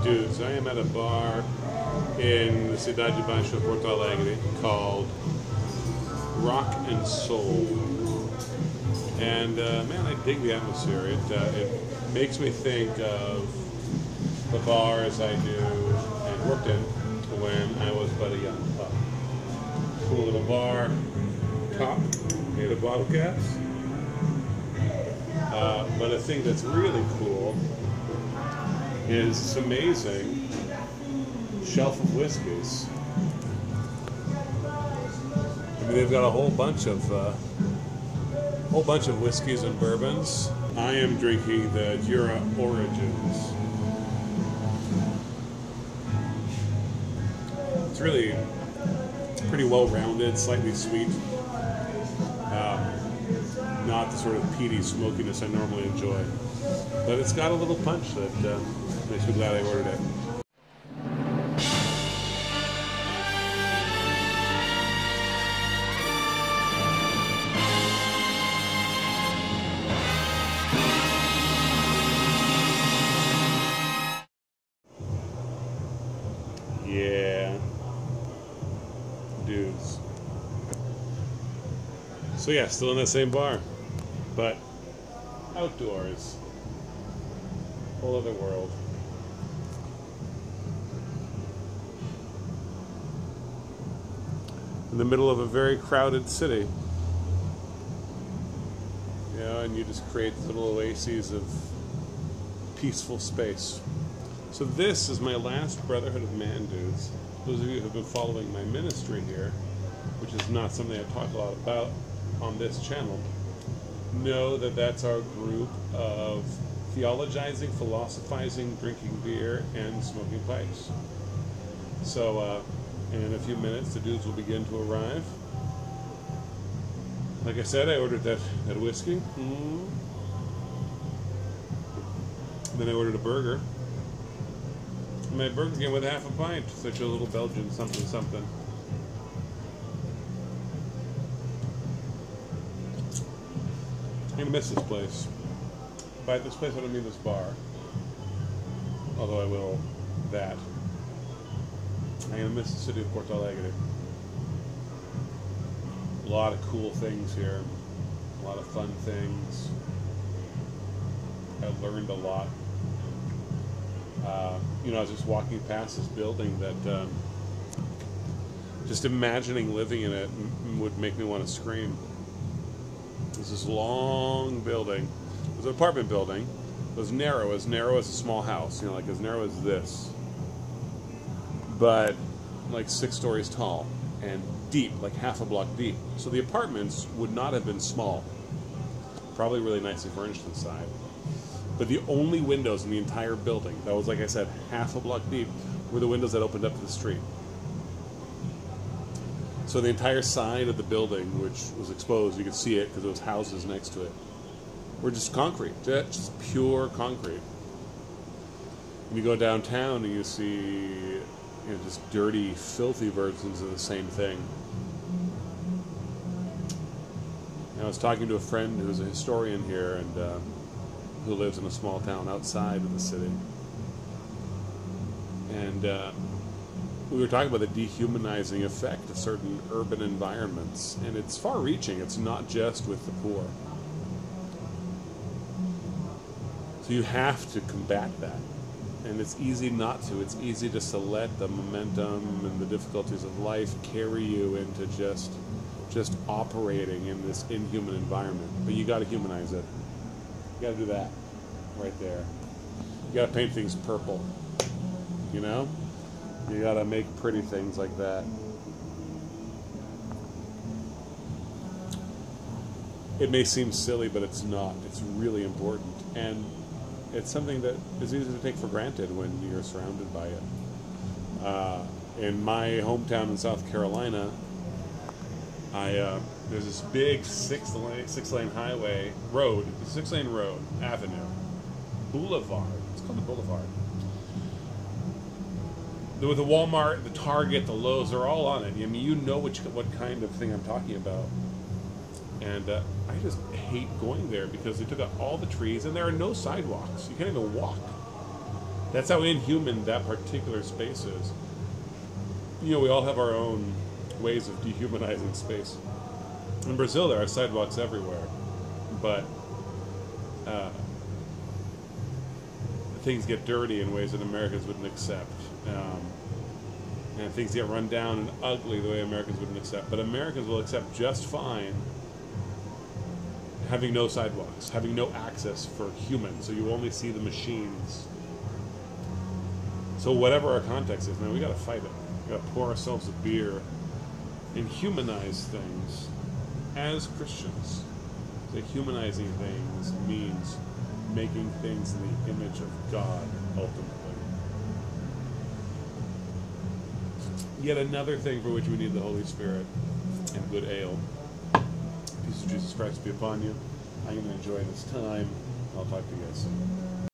Dudes, I am at a bar in the Cidade Baixa, Porto Alegre, called Rock and Soul. And man, I dig the atmosphere. It makes me think of the bars I knew and worked in when I was but a young pup. Cool little bar, top, made of bottle caps. But a thing that's really cool is this amazing shelf of whiskeys. I mean, they've got a whole bunch of whiskeys and bourbons. I am drinking the Jura Origins. It's really pretty well-rounded, slightly sweet. Not the sort of peaty smokiness I normally enjoy. But it's got a little punch that makes me glad I ordered it. Yeah. Dudes. So yeah, still in that same bar. But outdoors. Whole other world. In the middle of a very crowded city. You know, and you just create little oases of peaceful space. So this is my last Brotherhood of Man Dudes. Those of you who have been following my ministry here, which is not something I talk a lot about on this channel, know that that's our group of theologizing, philosophizing, drinking beer, and smoking pipes. So in a few minutes the dudes will begin to arrive. Like I said, I ordered that whiskey. Then I ordered a burger. And my burger came with half a pint, such a little Belgian something something. I'm gonna miss this place. By this place I don't mean this bar. Although I will that. I'm gonna miss the city of Porto Alegre. A lot of cool things here. A lot of fun things. I learned a lot. You know, I was just walking past this building that just imagining living in it would make me want to scream. It was this long building. It was an apartment building. It was narrow as a small house. You know, like as narrow as this. But like 6 stories tall and deep, like half a block deep. So the apartments would not have been small. Probably really nicely furnished inside. But the only windows in the entire building, that was, like I said, half a block deep, were the windows that opened up to the street. So the entire side of the building, which was exposed, you could see it because there was houses next to it, were just concrete, just pure concrete. And you go downtown and you see, just dirty, filthy versions of the same thing. And I was talking to a friend who's a historian here and who lives in a small town outside of the city. And we were talking about the dehumanizing effect of certain urban environments. And it's far-reaching. It's not just with the poor. So you have to combat that. And it's easy not to. It's easy just to let the momentum and the difficulties of life carry you into just operating in this inhuman environment. But you got to humanize it. You got to do that right there. You got to paint things purple. You know? You got to make pretty things like that. It may seem silly, but it's not. It's really important. And it's something that is easy to take for granted when you're surrounded by it. In my hometown in South Carolina, there's this big six-lane highway road, 6-lane road, avenue, boulevard. It's called the Boulevard. With the Walmart, the Target, the Lowe's, they're all on it. I mean, you know what kind of thing I'm talking about. And I just hate going there because they took out all the trees and there are no sidewalks. You can't even walk. That's how inhuman that particular space is. You know, we all have our own ways of dehumanizing space. In Brazil, there are sidewalks everywhere, but things get dirty in ways that Americans wouldn't accept. And things get run down and ugly the way Americans wouldn't accept. But Americans will accept just fine having no sidewalks, having no access for humans, so you only see the machines. So whatever our context is, man, we gotta fight it. We gotta pour ourselves a beer and humanize things as Christians. So humanizing things means making things in the image of God, ultimately. Yet another thing for which we need the Holy Spirit and good ale. Peace of Jesus Christ be upon you. I'm going to enjoy this time. I'll talk to you guys soon.